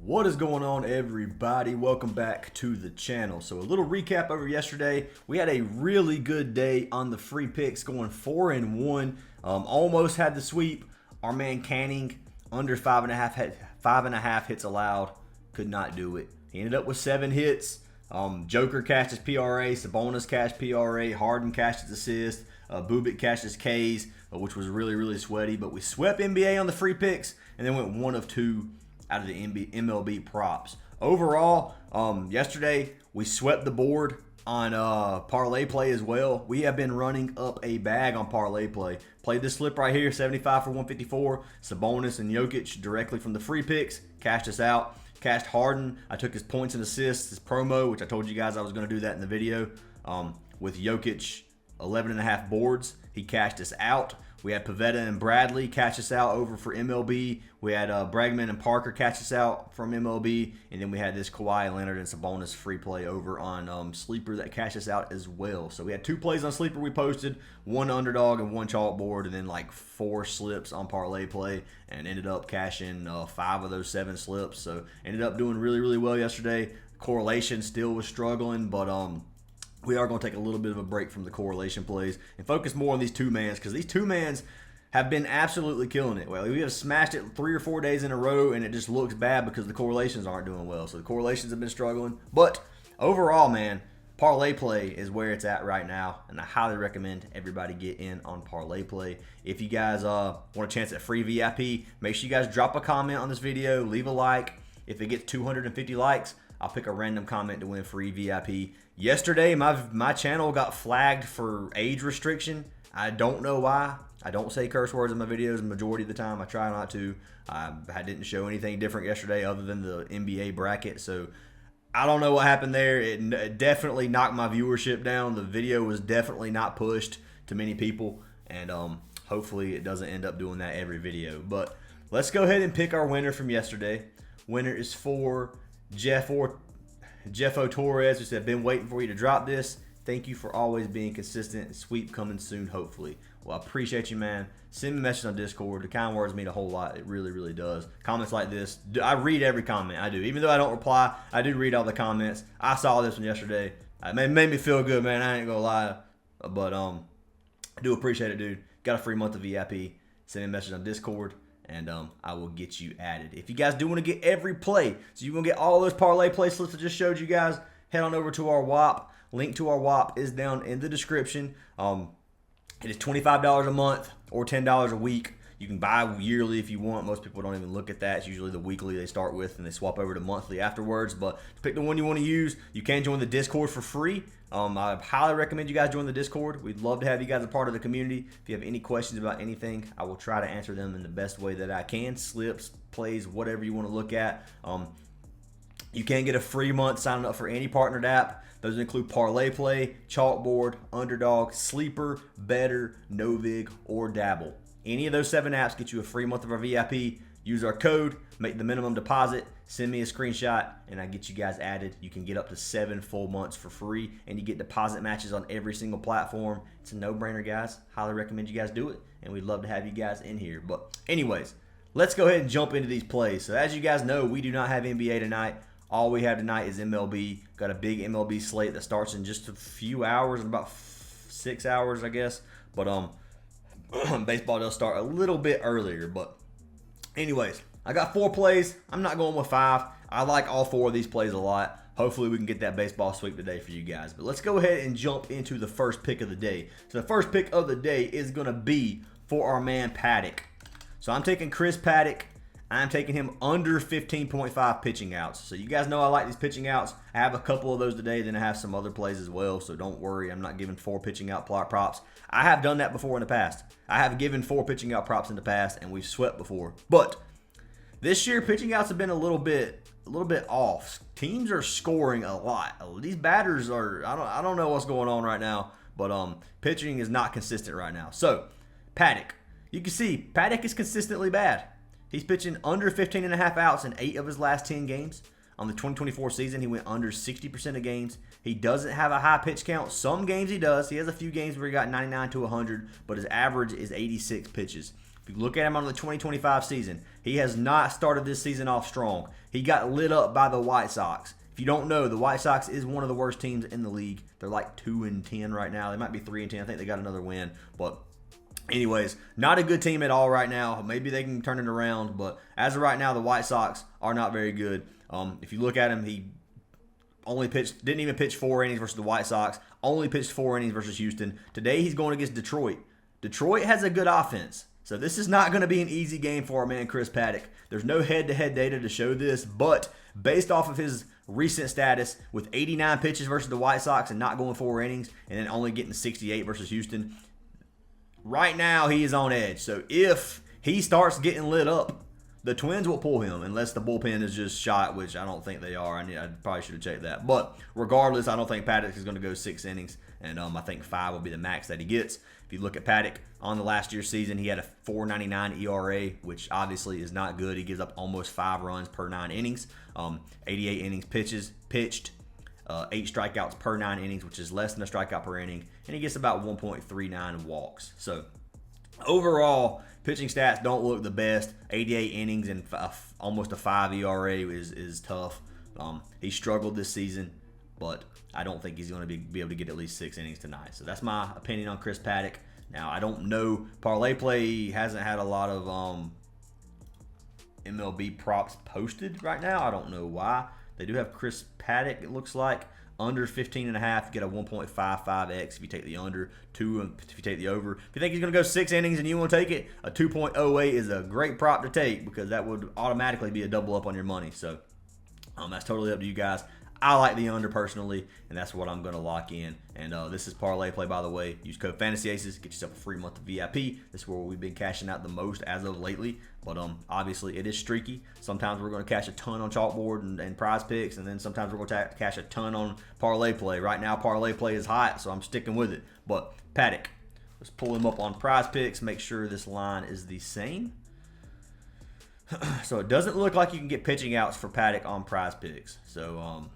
What is going on, everybody? Welcome back to the channel. So a little recap over yesterday. We had a really good day on the free picks, going 4-1. Almost had the sweep. Our man Canning under 5.5 hits allowed, could not do it. He ended up with 7 hits. Joker cashed his PRA, Sabonis cashed PRA, Harden cashed his assist, Bubik cashed his Ks, which was really sweaty. But we swept NBA on the free picks and then went 1 of 2 out of the MLB props. Overall, yesterday we swept the board on parlay play as well. We have been running up a bag on parlay play. Played this slip right here, 75 for 154. Sabonis and Jokic directly from the free picks. Cashed us out. Cashed Harden. I took his points and assists, his promo, which I told you guys I was going to do that in the video. With Jokic, 11.5 boards. He cashed us out. We had Pavetta and Bradley catch us out over for MLB. We had Bregman and Parker catch us out from MLB. And then we had this Kawhi Leonard and Sabonis free play over on Sleeper that cashed us out as well. So we had 2 plays on Sleeper we posted, 1 underdog and 1 chalkboard, and then like 4 slips on parlay play, and ended up cashing 5 of those 7 slips. So ended up doing really well yesterday. Correlation still was struggling, but we are going to take a little bit of a break from the correlation plays and focus more on these 2-mans, because these 2-mans have been absolutely killing it. Well, we have smashed it 3 or 4 days in a row, and it just looks bad because the correlations aren't doing well. So the correlations have been struggling. But overall, man, parlay play is where it's at right now, and I highly recommend everybody get in on parlay play. If you guys want a chance at free VIP, make sure you guys drop a comment on this video, leave a like. If it gets 250 likes, I'll pick a random comment to win free VIP. Yesterday, my channel got flagged for age restriction. I don't know why. I don't say curse words in my videos the majority of the time. I try not to. I didn't show anything different yesterday other than the NBA bracket. So I don't know what happened there. It definitely knocked my viewership down. The video was definitely not pushed to many people. And hopefully it doesn't end up doing that every video. But let's go ahead and pick our winner from yesterday. Winner is for Jeffo Torres, who said, "Been waiting for you to drop this. Thank you for always being consistent. Sweep coming soon, hopefully." Well, I appreciate you, man. Send me a message on Discord. The kind words mean a whole lot. It really does. Comments like this, I read every comment. I do. Even though I don't reply, I do read all the comments. I saw this one yesterday. It made me feel good, man. I ain't gonna lie. But I do appreciate it, dude. Got a free month of VIP. Send me a message on Discord, and I will get you added. If you guys do want to get every play, so you're going to get all those parlay play slips I just showed you guys, head on over to our WAP. Link to our WAP is down in the description. It is $25 a month or $10 a week. You can buy yearly if you want. Most people don't even look at that. It's usually the weekly they start with, and they swap over to monthly afterwards. But pick the one you want to use. You can join the Discord for free. I highly recommend you guys join the Discord. We'd love to have you guys a part of the community. If you have any questions about anything, I will try to answer them in the best way that I can. Slips, plays, whatever you want to look at. You can get a free month signing up for any partnered app. Those include Parlay Play, Chalkboard, Underdog, Sleeper, Better, NOVIG, or Dabble. Any of those 7 apps get you a free month of our VIP. Use our code, make the minimum deposit, send me a screenshot, and I get you guys added. You can get up to 7 full months for free, and you get deposit matches on every single platform. It's a no-brainer, guys. Highly recommend you guys do it, and we'd love to have you guys in here. But anyways, let's go ahead and jump into these plays. So as you guys know, we do not have NBA tonight. All we have tonight is MLB. Got a big MLB slate that starts in just a few hours, in about 6 hours, I guess. But baseball does start a little bit earlier. But anyways, I got 4 plays. I'm not going with 5. I like all 4 of these plays a lot. Hopefully we can get that baseball sweep today for you guys. But let's go ahead and jump into the first pick of the day. So the first pick of the day is going to be for our man Paddack. So I'm taking Chris Paddack. I'm taking him under 15.5 pitching outs. So you guys know I like these pitching outs. I have a couple of those today. Then I have some other plays as well. So don't worry. I'm not giving 4 pitching out props. I have done that before in the past. I have given 4 pitching out props in the past, and we've swept before. But this year, pitching outs have been a little bit off. Teams are scoring a lot. These batters are, I don't know what's going on right now, but pitching is not consistent right now. So Paddack, you can see Paddack is consistently bad. He's pitching under 15.5 outs in 8 of his last 10 games. On the 2024 season, he went under 60% of games. He doesn't have a high pitch count. Some games he does. He has a few games where he got 99 to 100, but his average is 86 pitches. If you look at him on the 2025 season, he has not started this season off strong. He got lit up by the White Sox. If you don't know, the White Sox is one of the worst teams in the league. They're like 2-10 right now. They might be 3-10. I think they got another win. But anyways, not a good team at all right now. Maybe they can turn it around. But as of right now, the White Sox are not very good. If you look at him, he didn't even pitch 4 innings versus the White Sox. Only pitched 4 innings versus Houston. Today he's going against Detroit. Detroit has a good offense. So this is not going to be an easy game for our man Chris Paddack. There's no head-to-head data to show this, but based off of his recent status with 89 pitches versus the White Sox and not going 4 innings and then only getting 68 versus Houston, right now he is on edge. So if he starts getting lit up, the Twins will pull him unless the bullpen is just shot, which I don't think they are. I probably should have checked that. But regardless, I don't think Paddack is going to go 6 innings, and I think 5 will be the max that he gets. If you look at Paddack on the last year's season, he had a 4.99 ERA, which obviously is not good. He gives up almost 5 runs per 9 innings. 88 innings pitched, 8 strikeouts per 9 innings, which is less than a strikeout per inning, and he gets about 1.39 walks. So overall, pitching stats don't look the best. 88 innings and almost a 5 ERA is tough. He struggled this season, but I don't think he's going to be able to get at least 6 innings tonight. So that's my opinion on Chris Paddack. Now, I don't know. Parlay Play hasn't had a lot of MLB props posted right now. I don't know why. They do have Chris Paddack, it looks like. Under 15.5, you get a 1.55x if you take the under, 2 if you take the over. If you think he's going to go 6 innings and you want to take it, a 2.08 is a great prop to take because that would automatically be a double up on your money. So that's totally up to you guys. I like the under personally, and that's what I'm going to lock in. And this is Parlay Play, by the way. Use code FANTASYACES. Get yourself a free month of VIP. This is where we've been cashing out the most as of lately. But obviously, it is streaky. Sometimes we're going to cash a ton on Chalkboard and Prizepicks, and then sometimes we're going to cash a ton on Parlay Play. Right now, Parlay Play is hot, so I'm sticking with it. But Paddack, let's pull him up on Prizepicks. Make sure this line is the same. So it doesn't look like you can get pitching outs for Paddack on Prizepicks. So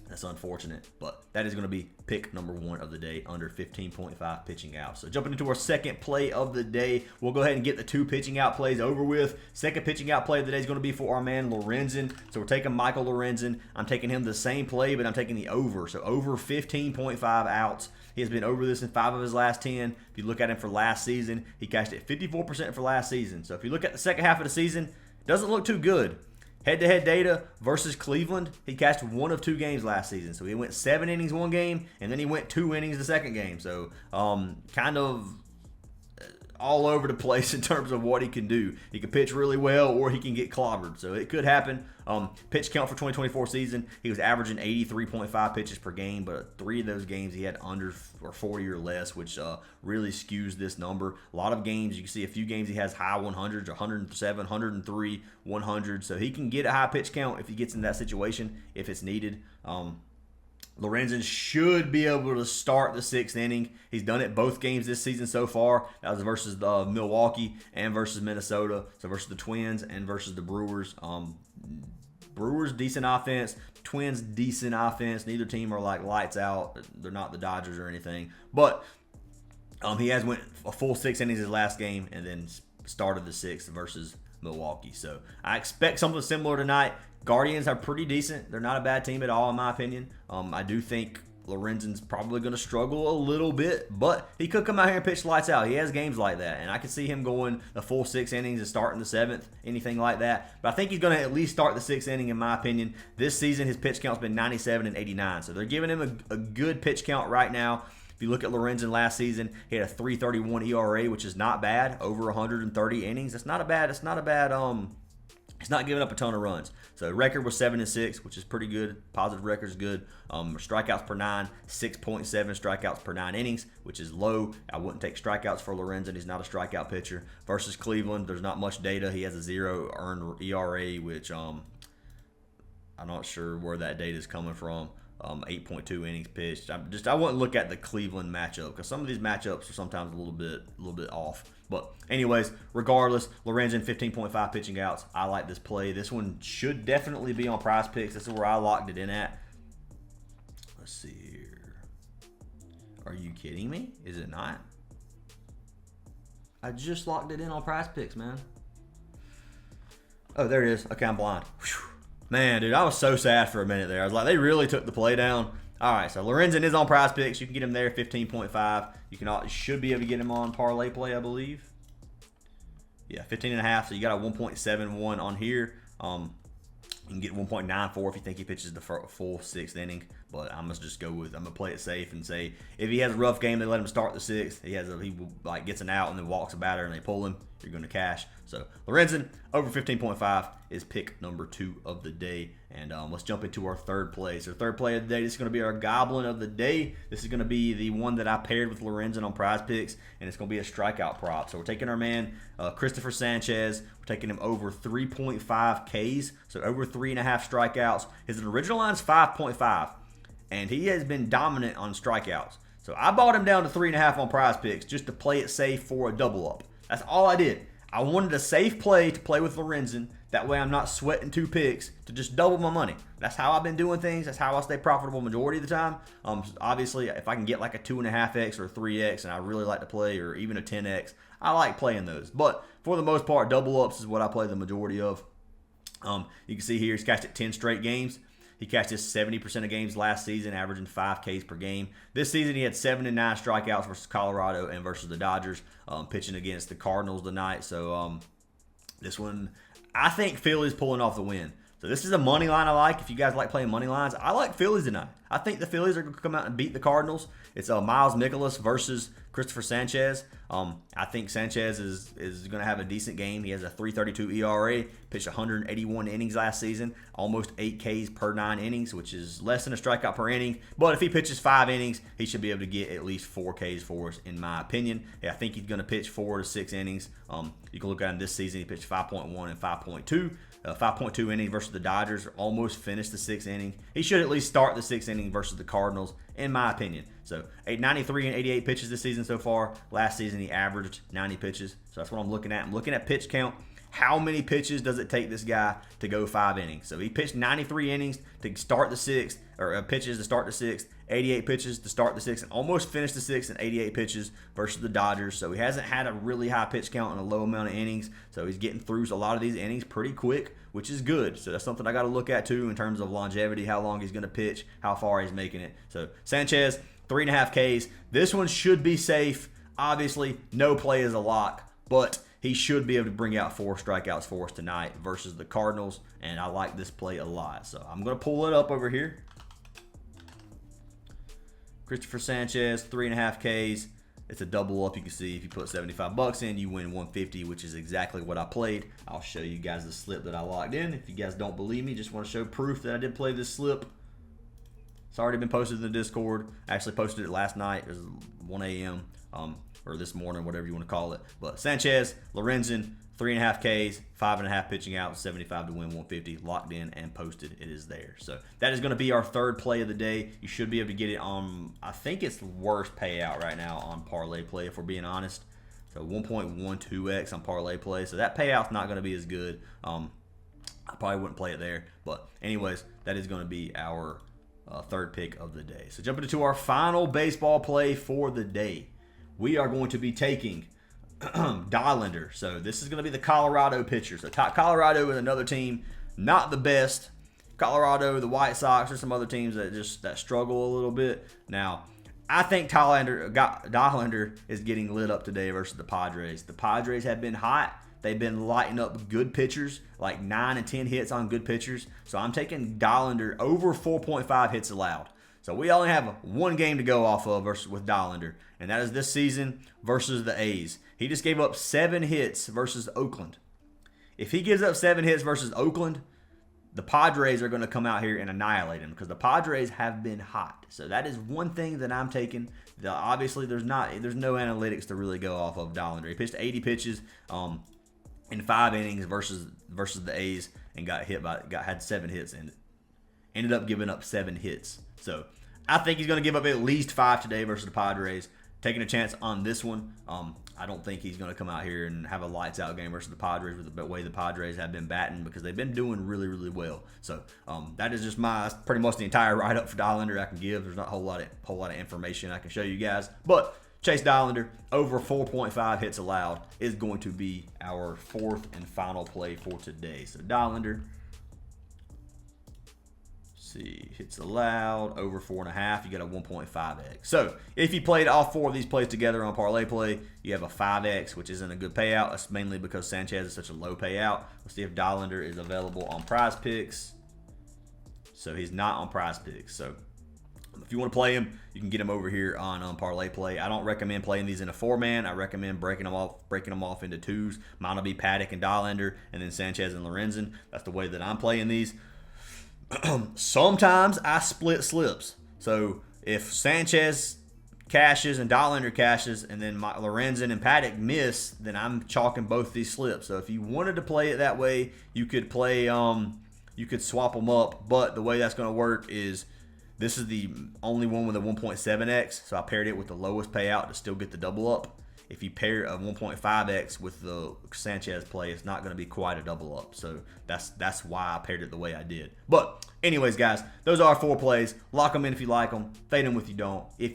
that's unfortunate, but that is going to be pick number 1 of the day, under 15.5 pitching out. So jumping into our second play of the day, we'll go ahead and get the 2 pitching out plays over with. Second pitching out play of the day is going to be for our man Lorenzen. So we're taking Michael Lorenzen. I'm taking him the same play, but I'm taking the over. So over 15.5 outs. He has been over this in 5 of his last 10. If you look at him for last season, he cashed it 54% for last season. So if you look at the second half of the season, it doesn't look too good. Head-to-head data versus Cleveland, he cashed 1 of 2 games last season. So he went 7 innings one game, and then he went 2 innings the second game. So kind of all over the place in terms of what he can do. He can pitch really well, or he can get clobbered. So it could happen. Pitch count for 2024 season, he was averaging 83.5 pitches per game, but 3 of those games he had under or 40 or less, which really skews this number. A lot of games, you can see a few games he has high 100s, 107, 103, 100. So he can get a high pitch count if he gets in that situation, if it's needed. Lorenzen should be able to start the 6th inning. He's done it both games this season so far. That was versus Milwaukee and versus Minnesota. So versus the Twins and versus the Brewers. Brewers, decent offense. Twins, decent offense. Neither team are like lights out. They're not the Dodgers or anything. But he has went a full 6 innings his last game and then started the 6th versus Milwaukee. So I expect something similar tonight. Guardians are pretty decent. They're not a bad team at all, in my opinion. I do think Lorenzen's probably going to struggle a little bit, but he could come out here and pitch lights out. He has games like that, and I could see him going the full 6 innings and starting the 7th, anything like that. But I think he's going to at least start the 6th inning, in my opinion. This season, his pitch count's been 97 and 89, so they're giving him a good pitch count right now. If you look at Lorenzen last season, he had a 3.31 ERA, which is not bad. Over 130 innings, that's not a bad. He's not giving up a ton of runs. So record was 7-6, which is pretty good. Positive record is good. Strikeouts per 9, 6.7 strikeouts per 9 innings, which is low. I wouldn't take strikeouts for Lorenzen. He's not a strikeout pitcher. Versus Cleveland, there's not much data. He has a 0 earned ERA, which I'm not sure where that data is coming from. 8.2 innings pitched. I wouldn't look at the Cleveland matchup because some of these matchups are sometimes a little bit off. But anyways, regardless, Lorenzen 15.5 pitching outs. I like this play. This one should definitely be on Prizepicks. This is where I locked it in at. Let's see here. Are you kidding me? Is it not? I just locked it in on Prizepicks, man. Oh, there it is. Okay, I'm blind. Whew. Man, dude, I was so sad for a minute there. I was like, they really took the play down. All right, so Lorenzen is on Prizepicks. You can get him there, 15.5. You should be able to get him on Parlay Play, I believe. Yeah, 15.5. So you got a 1.71 on here. You can get 1.94 if you think he pitches the full 6th inning. But I'm gonna just go with, I'm gonna play it safe and say if he has a rough game, they let him start the 6th. He like gets an out and then walks a batter and they pull him. You're gonna cash. So Lorenzen over 15.5 is pick number 2 of the day. And let's jump into our third play. So third play of the day, this is gonna be our goblin of the day. This is gonna be the one that I paired with Lorenzen on Prizepicks, and it's gonna be a strikeout prop. So we're taking our man Cristopher Sanchez. We're taking him over 3.5 Ks, so over 3.5 strikeouts. His original line is 5.5. And he has been dominant on strikeouts. So I bought him down to 3.5 on Prizepicks just to play it safe for a double up. That's all I did. I wanted a safe play to play with Lorenzen. That way I'm not sweating 2 picks to just double my money. That's how I've been doing things. That's how I stay profitable majority of the time. Obviously, if I can get like a 2.5x or a 3x, and I really like to play, or even a 10x, I like playing those. But for the most part, double ups is what I play the majority of. You can see here he's cashed it 10 straight games. He cashed this 70% of games last season, averaging 5 Ks per game. This season, he had 7 and 9 strikeouts versus Colorado and versus the Dodgers, pitching against the Cardinals tonight. So this one, I think Philly's pulling off the win. So this is a money line I like. If you guys like playing money lines, I like Phillies tonight. I think the Phillies are going to come out and beat the Cardinals. It's Miles Mikolas versus Cristopher Sanchez. I think Sanchez is going to have a decent game. He has a 3.32 ERA, pitched 181 innings last season, almost 8 Ks per 9 innings, which is less than a strikeout per inning. But if he pitches 5 innings, he should be able to get at least 4 Ks for us, in my opinion. Yeah, I think he's going to pitch 4 to 6 innings. You can look at him this season. He pitched 5.1 and 5.2. 5.2 innings versus the Dodgers, almost finished the 6th inning. He should at least start the 6th inning versus the Cardinals, in my opinion. So 93 and 88 pitches this season so far. Last season he averaged 90 pitches. So that's what I'm looking at. I'm looking at pitch count. How many pitches does it take this guy to go 5 innings? So he pitched 93 innings to start the 6th, or pitches to start the 6th, 88 pitches to start the 6th, and almost finished the 6th in 88 pitches versus the Dodgers. So he hasn't had a really high pitch count and a low amount of innings. So he's getting through a lot of these innings pretty quick, which is good. So that's something I got to look at too in terms of longevity, how long he's going to pitch, how far he's making it. So Sanchez, 3.5 Ks. This one should be safe. Obviously, no play is a lock, but he should be able to bring out 4 strikeouts for us tonight versus the Cardinals, and I like this play a lot. So I'm going to pull it up over here. Cristopher Sanchez, 3.5 Ks. It's a double up. You can see if you put 75 bucks in, you win 150, which is exactly what I played. I'll show you guys the slip that I locked in. If you guys don't believe me, just want to show proof that I did play this slip. It's already been posted in the Discord. I actually posted it last night. It was 1 a.m. Or this morning, whatever you want to call it. But Sanchez, Lorenzen, 3.5 Ks, 5.5 pitching out, 75 to win 150, locked in and posted. It is there. So that is going to be our third play of the day. You should be able to get it on, I think it's the worst payout right now on Parlay Play, if we're being honest. So 1.12x on Parlay Play. So that payout's not going to be as good. I probably wouldn't play it there. But anyways, that is going to be our third pick of the day. So jumping into our final baseball play for the day. We are going to be taking Dollander. So this is going to be the Colorado pitcher. So Colorado is another team, not the best. Colorado, the White Sox, or some other teams that struggle a little bit. Now, I think Dollander is getting lit up today versus the Padres. The Padres have been hot. They've been lighting up good pitchers, like 9 and 10 hits on good pitchers. So I'm taking Dollander over 4.5 hits allowed. So we only have 1 game to go off of with Dollander, and that is this season versus the A's. He just gave up 7 hits versus Oakland. If he gives up 7 hits versus Oakland, the Padres are going to come out here and annihilate him because the Padres have been hot. So that is one thing that I'm taking. Obviously, there's no analytics to really go off of Dollander. He pitched 80 pitches in 5 innings versus the A's and had 7 hits and ended up giving up 7 hits. So I think he's going to give up at least 5 today versus the Padres. Taking a chance on this one. I don't think he's going to come out here and have a lights out game versus the Padres with the way the Padres have been batting because they've been doing really, really well. So that is just that's pretty much the entire write up for Dollander I can give. There's not a whole lot of information I can show you guys, but Chase Dollander over 4.5 hits allowed is going to be our fourth and final play for today. So Dollander, see, hits allowed over 4.5. You got a 1.5x. So if you played all 4 of these plays together on parlay play, you have a 5x, which isn't a good payout. That's mainly because Sanchez is such a low payout. Let's see if Dollander is available on Prizepicks. So he's not on Prizepicks. So if you want to play him, you can get him over here on parlay play. I don't recommend playing these in a 4-man. I recommend breaking them off into 2s. Mine will be Paddack and Dollander, and then Sanchez and Lorenzen. That's the way that I'm playing these. Sometimes I split slips. So if Sanchez cashes and Dollander cashes, and then Lorenzen and Paddack miss, then I'm chalking both these slips. So if you wanted to play it that way, you could play. You could swap them up. But the way that's going to work is this is the only one with a 1.7x. So I paired it with the lowest payout to still get the double up. If you pair a 1.5x with the Sanchez play, it's not going to be quite a double up. So that's why I paired it the way I did. But anyways, guys, those are our 4 plays. Lock them in if you like them. Fade them if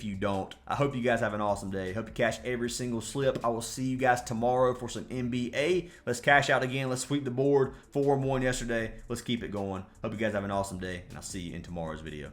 you don't. I hope you guys have an awesome day. Hope you cash every single slip. I will see you guys tomorrow for some NBA. Let's cash out again. Let's sweep the board. 4-1 yesterday. Let's keep it going. Hope you guys have an awesome day, and I'll see you in tomorrow's video.